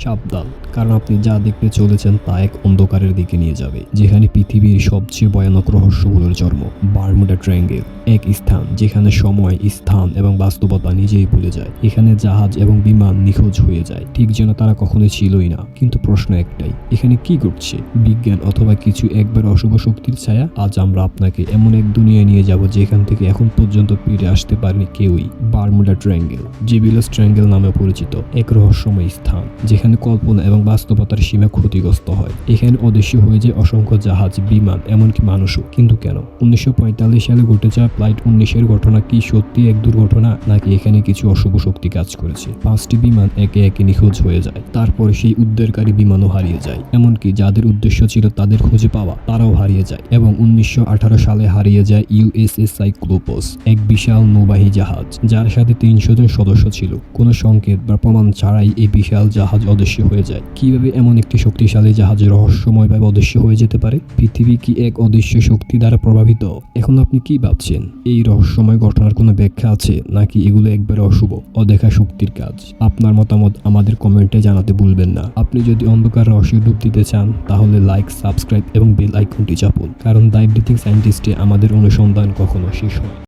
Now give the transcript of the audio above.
সাবধান, কারণ আপনি যা দেখতে চলেছেন তা এক অন্ধকারের দিকে নিয়ে যাবে, যেখানে পৃথিবীর সবচেয়ে ভয়ানক রহস্যগুলোর জন্ম। বারমুডা ট্রায়াঙ্গেল, এক স্থান যেখানে সময়, স্থান এবং বাস্তবতা নিজেই ভুলে যায়। এখানে জাহাজ এবং বিমান নিখোঁজ হয়ে যায়, ঠিক যেন তারা কখনোই ছিলই না। কিন্তু প্রশ্ন একটাই, এখানে কি ঘটছে? বিজ্ঞান অথবা কিছু একবার অশুভ শক্তির ছায়া? আজ আমরা আপনাকে এমন এক দুনিয়ায় নিয়ে যাব যেখান থেকে এখন পর্যন্ত ফিরে আসতে পারেনি কেউই। বারমুডা ট্রায়াঙ্গেল, জেবিলাস ট্রায়াঙ্গেল নামে পরিচিত এক রহস্যময় স্থান, যেখানে কল্পনা এবং বাস্তবতার সীমা ক্ষতিগ্রস্ত হয়। এখানে অদৃশ্য হয়ে যায় অসংখ্য জাহাজ, বিমান, এমনকি মানুষও। কিন্তু কেন? 1945 সালে ঘটে যাওয়া ফ্লাইট 19-এর ঘটনা কি সত্যি এক দুর্ঘটনা, নাকি এখানে কিছু অশুভ শক্তি কাজ করেছে? 5টি বিমান একে একে নিখোঁজ হয়ে যায়, তারপরে সেই উদ্ধারকারী বিমানও হারিয়ে যায়। এমনকি যাদের উদ্দেশ্য ছিল তাদের খুঁজে পাওয়া, তারাও হারিয়ে যায়। এবং 1918 সালে হারিয়ে যায় ইউএসএস সাইক্লোপস, এক বিশাল নৌবাহী জাহাজ, যার সাথে 300 জন সদস্য ছিল। কোনো সংকেত বা প্রমাণ ছাড়াই এই বিশাল জাহাজ অদৃশ্য হয়ে যায়। কিভাবে এমন একটি শক্তিশালী জাহাজ রহস্যময়ভাবে অদৃশ্য হয়ে যেতে পারে? পৃথিবী কি এক অদৃশ্য শক্তি দ্বারা প্রভাবিত? এখন আপনি কি ভাবছেন? এই রহস্যময় ঘটনার কোনো ব্যাখ্যা আছে, নাকি এগুলো একবারে অশুভ, অদেখা শক্তির কাজ? আপনার মতামত আমাদের কমেন্টে জানাতে ভুলবেন না। আপনি যদি অন্ধকার রহস্যে ডুব দিতে চান, তাহলে লাইক, সাবস্ক্রাইব এবং বেল আইকনটি চাপুন, কারণ দ্য এভরিথিং সায়েন্টিস্টে আমাদের অনুসন্ধান কখনো শেষ হয় না।